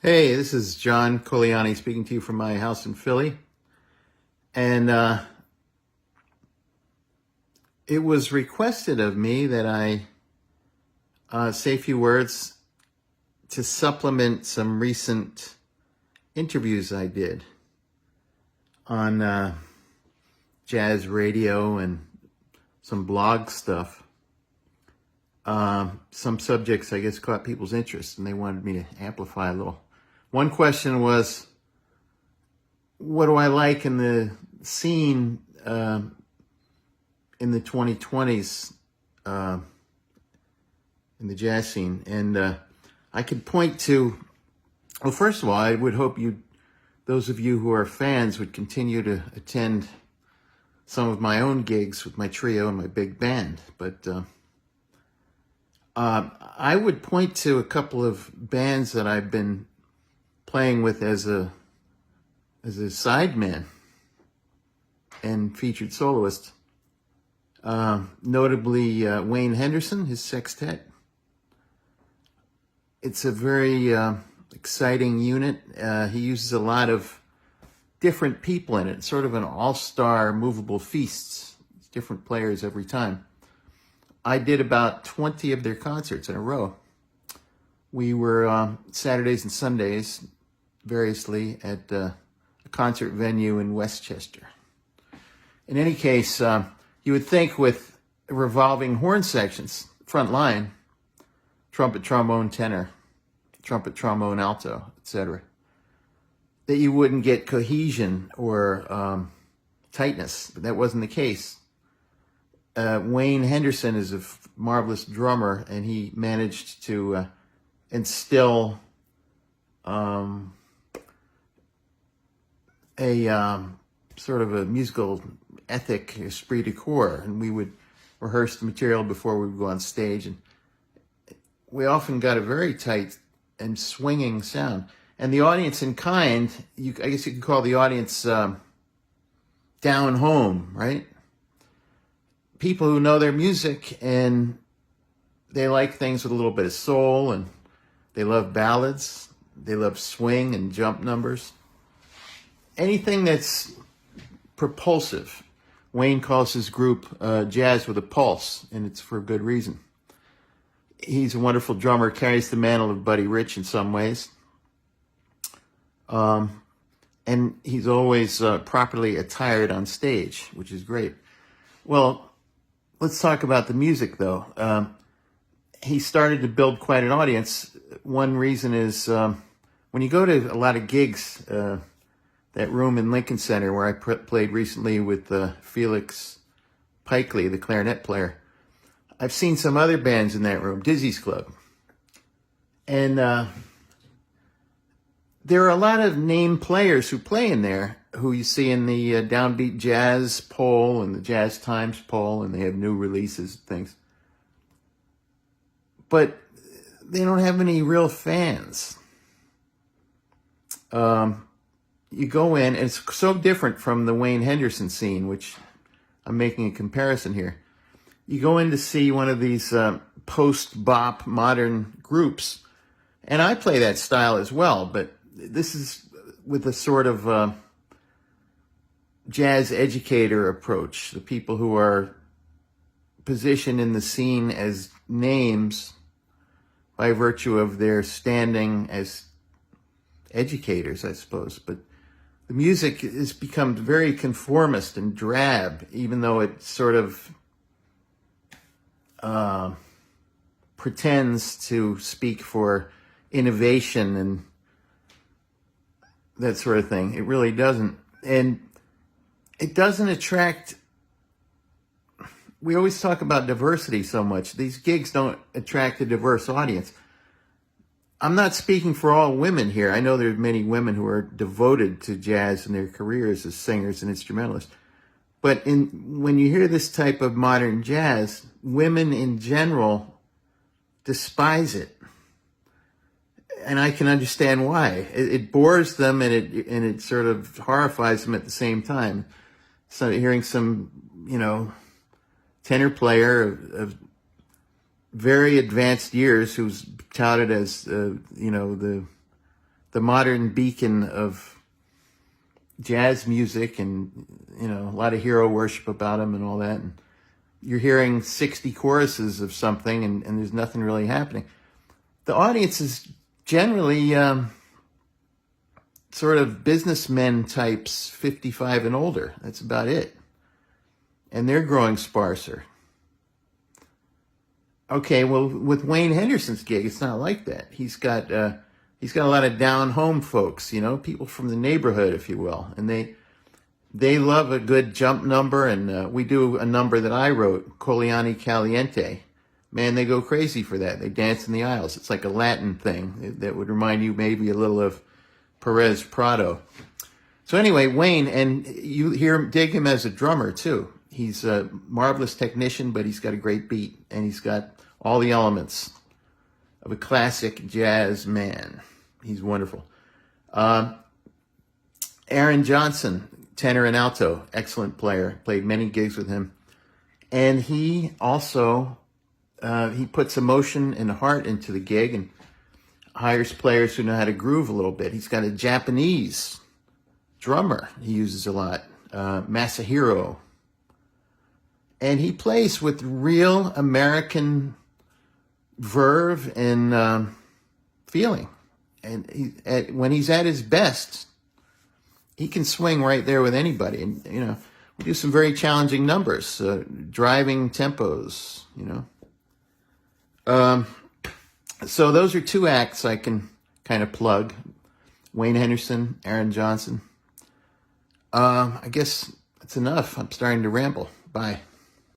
Hey, this is John Colianni speaking to you from my house in Philly. And it was requested of me that I say a few words to supplement some recent interviews I did on jazz radio and some blog stuff. Some subjects, I guess, caught people's interest, and they wanted me to amplify a little. One question was, what do I like in the scene in the 2020s, in the jazz scene? And I could point to, well, first of all, I would hope those of you who are fans would continue to attend some of my own gigs with my trio and my big band. But I would point to a couple of bands that I've been playing with as a sideman and featured soloist. Notably Wayne Henderson, his sextet. It's a very exciting unit. He uses a lot of different people in it. It's sort of an all-star movable feasts. It's different players every time. I did about 20 of their concerts in a row. We were Saturdays and Sundays, variously, at a concert venue in Westchester. In any case, you would think with revolving horn sections, front line, trumpet, trombone, tenor, trumpet, trombone, alto, etc., that you wouldn't get cohesion or tightness, but that wasn't the case. Wayne Henderson is a marvelous drummer, and he managed to instill a sort of a musical ethic, esprit de corps, and we would rehearse the material before we would go on stage, and we often got a very tight and swinging sound. And the audience in kind, I guess you could call the audience down home, right? People who know their music and they like things with a little bit of soul, and they love ballads, they love swing and jump numbers. Anything that's propulsive. Wayne calls his group Jazz with a Pulse, and it's for good reason. He's a wonderful drummer, carries the mantle of Buddy Rich in some ways. And he's always properly attired on stage, which is great. Well, let's talk about the music, though. He started to build quite an audience. One reason is when you go to a lot of gigs, that room in Lincoln Center where I played recently with Felix Pikely, the clarinet player, I've seen some other bands in that room, Dizzy's Club. And there are a lot of name players who play in there who you see in the Downbeat Jazz poll and the Jazz Times poll, and they have new releases and things. But they don't have any real fans. You go in, and it's so different from the Wayne Henderson scene, which I'm making a comparison here. You go in to see one of these post-bop modern groups, and I play that style as well, but this is with a sort of jazz educator approach. The people who are positioned in the scene as names by virtue of their standing as educators, I suppose. But the music has become very conformist and drab, even though it sort of pretends to speak for innovation and that sort of thing. It really doesn't. And it doesn't attract... We always talk about diversity so much. These gigs don't attract a diverse audience. I'm not speaking for all women here. I know there are many women who are devoted to jazz in their careers as singers and instrumentalists. But when you hear this type of modern jazz, women in general despise it. And I can understand why. It bores them, and it sort of horrifies them at the same time. So hearing some, tenor player of very advanced years who's touted as, the the modern beacon of jazz music, and a lot of hero worship about him and all that. And you're hearing 60 choruses of something, and there's nothing really happening. The audience is generally sort of businessmen types, 55 and older. That's about it. And they're growing sparser. Okay, well, with Wayne Henderson's gig, it's not like that. He's got a lot of down home folks, people from the neighborhood, if you will, and they love a good jump number. And we do a number that I wrote, Colianni Caliente. Man, they go crazy for that. They dance in the aisles. It's like a Latin thing that would remind you maybe a little of Perez Prado. So anyway, Wayne, and you dig him as a drummer too. He's a marvelous technician, but he's got a great beat, and he's got all the elements of a classic jazz man. He's wonderful. Aaron Johnson, tenor and alto, excellent player. Played many gigs with him. And he also, he puts emotion and heart into the gig and hires players who know how to groove a little bit. He's got a Japanese drummer he uses a lot, Masahiro. And he plays with real American verve and feeling. And when he's at his best, he can swing right there with anybody. And, we do some very challenging numbers, driving tempos, So those are two acts I can kind of plug. Wayne Henderson, Aaron Johnson. I guess that's enough. I'm starting to ramble. Bye.